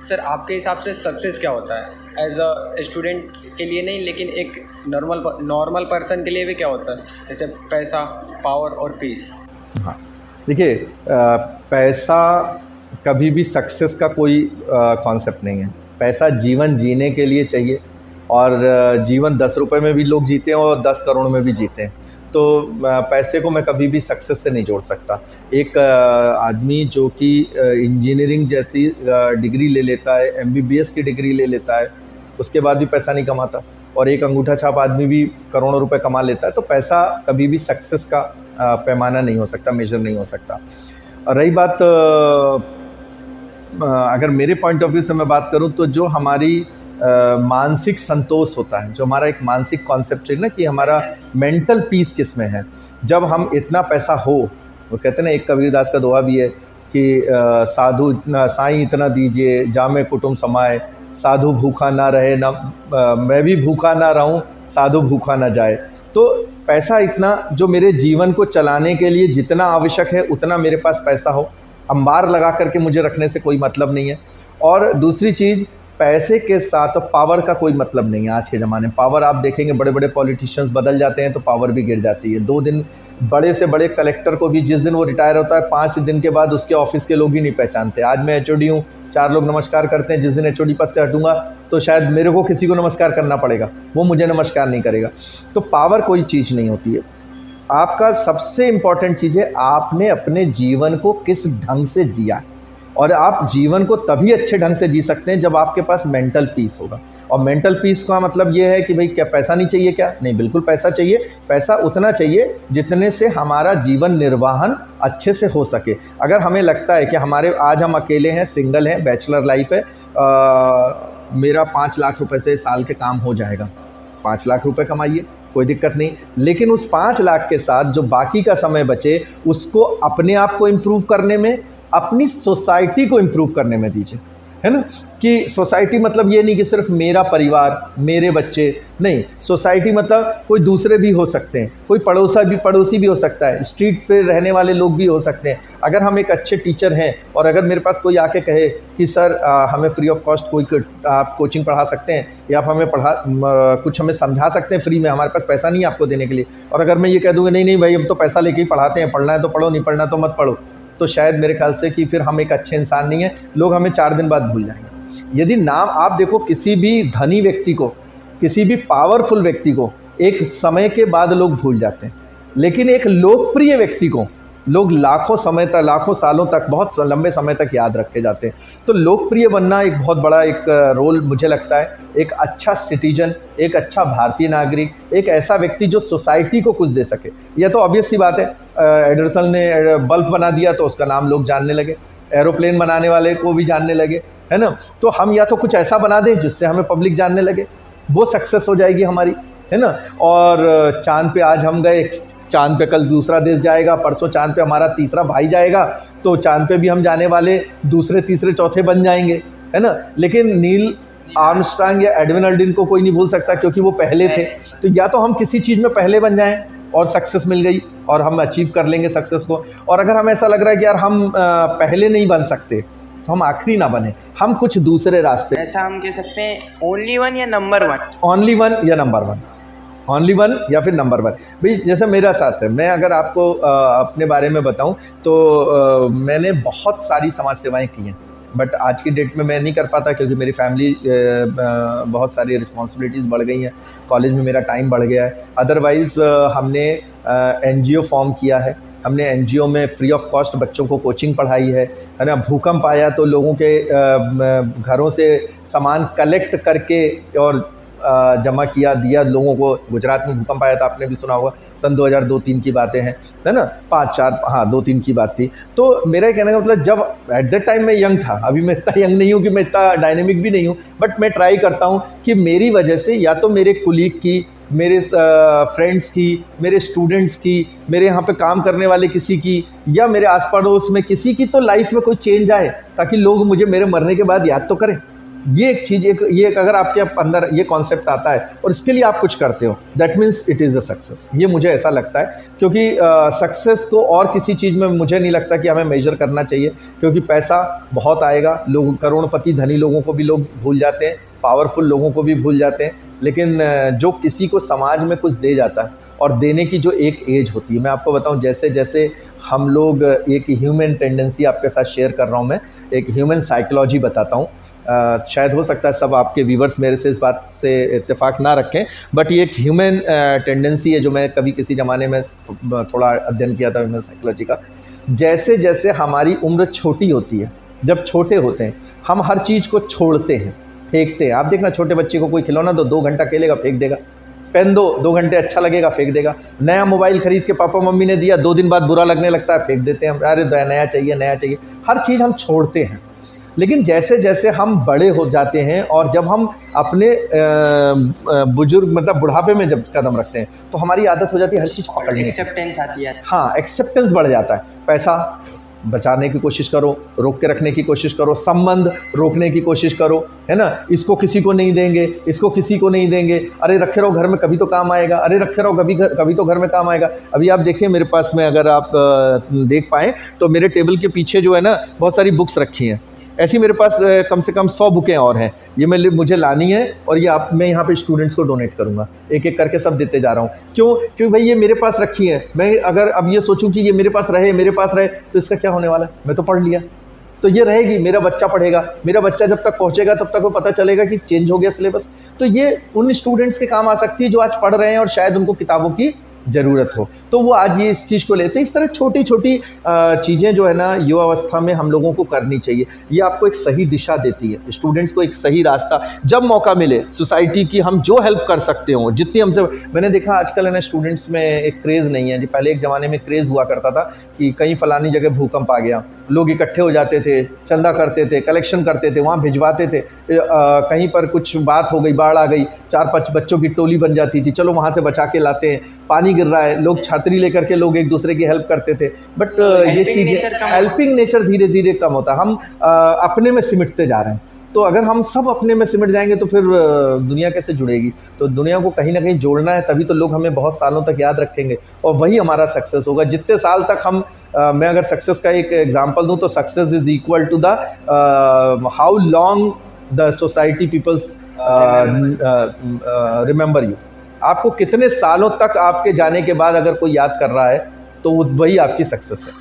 Sir आपके हिसाब से सक्सेस क्या होता है एज अ स्टूडेंट के लिए नहीं, लेकिन एक नॉर्मल पर्सन के लिए भी क्या होता है, जैसे पैसा, पावर और पीस? हाँ, देखिए, पैसा कभी भी सक्सेस का कोई कॉन्सेप्ट नहीं है। पैसा जीवन जीने के लिए चाहिए, और जीवन 10 रुपए में भी लोग जीते हैं और 10 करोड़ में भी जीते हैं। तो पैसे को मैं कभी भी सक्सेस से नहीं जोड़ सकता। एक आदमी जो कि इंजीनियरिंग जैसी डिग्री ले लेता है, एमबीबीएस की डिग्री ले लेता है, उसके बाद भी पैसा नहीं कमाता, और एक अंगूठा छाप आदमी भी करोड़ों रुपए कमा लेता है। तो पैसा कभी भी सक्सेस का पैमाना नहीं हो सकता, मेजर नहीं हो सकता। और रही बात, अगर मेरे पॉइंट ऑफ व्यू से मैं बात करूं, तो जो हमारी मानसिक संतोष होता है, जो हमारा एक मानसिक कॉन्सेप्ट है ना, कि हमारा मेंटल पीस किस में है। जब हम इतना पैसा हो, वो कहते हैं ना, एक कबीरदास का दोहा भी है कि साधु इतना साईं इतना दीजिए जामे कुटुंब समाए, साधु भूखा ना रहे ना, मैं भी भूखा ना रहूं, साधु भूखा ना जाए। तो पैसा इतना, जो मेरे जीवन को चलाने के लिए जितना आवश्यक है उतना मेरे पास पैसा हो। अंबार लगा करके मुझे रखने से कोई मतलब नहीं है। और दूसरी चीज़, पैसे के साथ पावर का कोई मतलब नहीं है। आज के ज़माने में पावर आप देखेंगे, बड़े बड़े पॉलिटिशियंस बदल जाते हैं तो पावर भी गिर जाती है। 2 दिन, बड़े से बड़े कलेक्टर को भी जिस दिन वो रिटायर होता है 5 दिन के बाद उसके ऑफिस के लोग ही नहीं पहचानते। आज मैं एचओडी हूँ, 4 लोग नमस्कार करते हैं, जिस दिन एचओडी पद से हटूंगा तो शायद मेरे को किसी को नमस्कार करना पड़ेगा, वो मुझे नमस्कार नहीं करेगा। तो पावर कोई चीज़ नहीं होती है। आपका सबसे इम्पॉर्टेंट चीज़ है आपने अपने जीवन को किस ढंग से जिया, और आप जीवन को तभी अच्छे ढंग से जी सकते हैं जब आपके पास मेंटल पीस होगा। और मेंटल पीस का मतलब ये है कि भाई क्या पैसा नहीं चाहिए? क्या नहीं, बिल्कुल पैसा चाहिए। पैसा उतना चाहिए जितने से हमारा जीवन निर्वाहन अच्छे से हो सके। अगर हमें लगता है कि हमारे, आज हम अकेले हैं, सिंगल हैं, बैचलर लाइफ है, मेरा 5 लाख रुपए से साल के काम हो जाएगा, 5 लाख रुपए कमाइए, कोई दिक्कत नहीं। लेकिन उस 5 लाख के साथ जो बाकी का समय बचे, उसको अपने आप को इम्प्रूव करने में, अपनी सोसाइटी को इम्प्रूव करने में दीजिए, है ना। कि सोसाइटी मतलब ये नहीं कि सिर्फ मेरा परिवार, मेरे बच्चे, नहीं। सोसाइटी मतलब कोई दूसरे भी हो सकते हैं, कोई पड़ोसी भी हो सकता है, स्ट्रीट पे रहने वाले लोग भी हो सकते हैं। अगर हम एक अच्छे टीचर हैं और अगर मेरे पास कोई आके कहे कि सर हमें फ्री ऑफ कॉस्ट कोई आप कोचिंग पढ़ा सकते हैं, या आप हमें कुछ हमें समझा सकते हैं फ्री में, हमारे पास पैसा नहीं है आपको देने के लिए, और अगर मैं ये कह दूँगा नहीं भाई हम तो पैसा लेके ही पढ़ाते हैं, पढ़ना है तो पढ़ो, नहीं पढ़ना तो मत पढ़ो, तो शायद मेरे ख्याल से कि फिर हम एक अच्छे इंसान नहीं हैं। लोग हमें 4 दिन बाद भूल जाएंगे। यदि नाम आप देखो, किसी भी धनी व्यक्ति को, किसी भी पावरफुल व्यक्ति को एक समय के बाद लोग भूल जाते हैं, लेकिन एक लोकप्रिय व्यक्ति को लोग लाखों समय तक, लाखों सालों तक, बहुत लंबे समय तक याद रखे जाते हैं। तो लोकप्रिय बनना एक बहुत बड़ा एक रोल मुझे लगता है। एक अच्छा सिटीजन, एक अच्छा भारतीय नागरिक, एक ऐसा व्यक्ति जो सोसाइटी को कुछ दे सके। यह तो ऑब्वियस सी बात है, एडिसन ने बल्ब बना दिया तो उसका नाम लोग जानने लगे, एरोप्लेन बनाने वाले को भी जानने लगे, है ना। तो हम या तो कुछ ऐसा बना दें जिससे हमें पब्लिक जानने लगे, वो सक्सेस हो जाएगी हमारी, है ना। और चांद पे आज हम गए, चांद पे कल दूसरा देश जाएगा, परसों चांद पे हमारा तीसरा भाई जाएगा, तो चांद पे भी हम जाने वाले दूसरे, तीसरे, चौथे बन जाएंगे, है ना। लेकिन नील आर्मस्ट्रांग या एडविन अल्ड्रिन को कोई नहीं भूल सकता क्योंकि वो पहले थे। तो या तो हम किसी चीज़ में पहले बन जाएं और सक्सेस मिल गई और हम अचीव कर लेंगे सक्सेस को, और अगर हमें ऐसा लग रहा है कि यार हम पहले नहीं बन सकते तो हम आखिरी ना बने, हम कुछ दूसरे रास्ते। ऐसा हम कह सकते हैं ओनली वन या नंबर वन? ओनली वन या नंबर वन, ओनली वन या फिर नंबर वन। भाई जैसे मेरा साथ है, मैं अगर आपको अपने बारे में बताऊं तो मैंने बहुत सारी समाज सेवाएं की हैं, बट आज की डेट में मैं नहीं कर पाता क्योंकि मेरी फैमिली, बहुत सारी रिस्पॉन्सिबिलिटीज़ बढ़ गई हैं, कॉलेज में मेरा टाइम बढ़ गया है। अदरवाइज़ हमने एनजीओ फॉर्म किया है, हमने एनजीओ में फ्री ऑफ कॉस्ट बच्चों को कोचिंग पढ़ाई है ना। भूकंप आया तो लोगों के घरों से सामान कलेक्ट करके और जमा किया, दिया लोगों को। गुजरात में भूकंप आया था, आपने भी सुना होगा, सन 2002-3 की बातें हैं, है ना, 5-4, हाँ 2-3 की बात थी। तो मेरा कहने का मतलब, जब एट दैट टाइम मैं यंग था, अभी मैं इतना यंग नहीं हूँ कि मैं इतना डायनेमिक भी नहीं हूँ, बट मैं ट्राई करता हूँ कि मेरी वजह से या तो मेरे कुलीग की, मेरे फ्रेंड्स की, मेरे स्टूडेंट्स की, मेरे यहाँ पे काम करने वाले किसी की, या मेरे आस पड़ोस में किसी की तो लाइफ में कोई चेंज आए, ताकि लोग मुझे मेरे मरने के बाद याद तो करें, ये एक चीज़, ये एक अगर आपके अंदर ये कॉन्सेप्ट आता है और इसके लिए आप कुछ करते हो, that means it is a success. ये मुझे ऐसा लगता है, क्योंकि सक्सेस को और किसी चीज़ में मुझे नहीं लगता कि हमें मेजर करना चाहिए, क्योंकि पैसा बहुत आएगा, लोग करोड़पति धनी लोगों को भी लोग भूल जाते हैं, पावरफुल लोगों को भी भूल जाते हैं, लेकिन जो किसी को समाज में कुछ दे जाता है और देने की जो एक एज होती है, मैं आपको बताऊं, जैसे जैसे हम लोग एक ह्यूमन टेंडेंसी आपके साथ शेयर कर रहा हूं, मैं एक ह्यूमन साइकोलॉजी बताता हूं। शायद हो सकता है सब आपके व्यूवर्स मेरे से इस बात से इत्तेफाक ना रखें, बट ये एक ह्यूमन टेंडेंसी है जो मैं कभी किसी ज़माने में थोड़ा अध्ययन किया था ह्यूमन साइकोलॉजी का। जैसे जैसे हमारी उम्र छोटी होती है, जब छोटे होते हैं हम हर चीज़ को छोड़ते हैं, फेंकते हैं। आप देखना छोटे बच्चे को कोई खिलौना दो, 2 घंटा खेलेगा फेंक देगा, पेन दो 2 घंटे अच्छा लगेगा फेंक देगा, नया मोबाइल खरीद के पापा मम्मी ने दिया 2 दिन बाद बुरा लगने लगता है, फेंक देते हैं, अरे नया चाहिए नया चाहिए, हर चीज़ हम छोड़ते हैं। लेकिन जैसे जैसे हम बड़े हो जाते हैं और जब हम अपने बुजुर्ग मतलब बुढ़ापे में जब कदम रखते हैं तो हमारी आदत हो जाती है हर चीज़ पकड़ने की, एक्सेप्टेंस आती है। हाँ, एक्सेप्टेंस बढ़ जाता है। पैसा बचाने की कोशिश करो, रोक के रखने की कोशिश करो, संबंध रोकने की कोशिश करो, है ना, इसको किसी को नहीं देंगे, इसको किसी को नहीं देंगे, अरे रखे रहो घर में कभी तो काम आएगा, अरे रखे रहो कभी तो घर में काम आएगा। अभी आप देखिए मेरे पास में, अगर आप देख पाएँ तो मेरे टेबल के पीछे जो है ना बहुत सारी बुक्स रखी हैं, ऐसी मेरे पास कम से कम 100 बुकें और हैं, ये मुझे लानी है और ये मैं यहाँ पे स्टूडेंट्स को डोनेट करूँगा, एक एक करके सब देते जा रहा हूँ। क्यों? क्योंकि भाई ये मेरे पास रखी है, मैं अगर अब ये सोचूं कि ये मेरे पास रहे तो इसका क्या होने वाला है, मैं तो पढ़ लिया, तो ये रहेगी, मेरा बच्चा पढ़ेगा, मेरा बच्चा जब तक पहुँचेगा तब तक वो पता चलेगा कि चेंज हो गया सिलेबस, तो ये उन स्टूडेंट्स के काम आ सकती है जो आज पढ़ रहे हैं और शायद उनको किताबों की ज़रूरत हो, तो वो आज ये इस चीज़ को लेते हैं। इस तरह छोटी छोटी चीज़ें जो है ना युवावस्था में हम लोगों को करनी चाहिए, ये आपको एक सही दिशा देती है, स्टूडेंट्स को एक सही रास्ता, जब मौका मिले सोसाइटी की हम जो हेल्प कर सकते हो जितनी हमसे। मैंने देखा आजकल है ना स्टूडेंट्स में एक क्रेज़ नहीं है, जी पहले एक ज़माने में क्रेज़ हुआ करता था कि कहीं फ़लानी जगह भूकंप आ गया, लोग इकट्ठे हो जाते थे, चंदा करते थे, कलेक्शन करते थे, वहाँ भिजवाते थे, कहीं पर कुछ बात हो गई, बाढ़ आ गई, 4-5 बच्चों की टोली बन जाती थी, चलो वहाँ से बचा के लाते हैं, पानी गिर रहा है, लोग छतरी लेकर के लोग एक दूसरे की हेल्प करते थे। बट ये चीज़ें, हेल्पिंग नेचर धीरे धीरे कम होता, हम अपने में सिमटते जा रहे हैं। तो अगर हम सब अपने में सिमट जाएंगे तो फिर दुनिया कैसे जुड़ेगी? तो दुनिया को कहीं ना कहीं जोड़ना है, तभी तो लोग हमें बहुत सालों तक याद रखेंगे और वही हमारा सक्सेस होगा। जितने साल तक हम मैं अगर सक्सेस का एक एग्जांपल दूं तो success is equal to the how long the society peoples remember you. आपको कितने सालों तक आपके जाने के बाद अगर कोई याद कर रहा है तो वही आपकी सक्सेस है।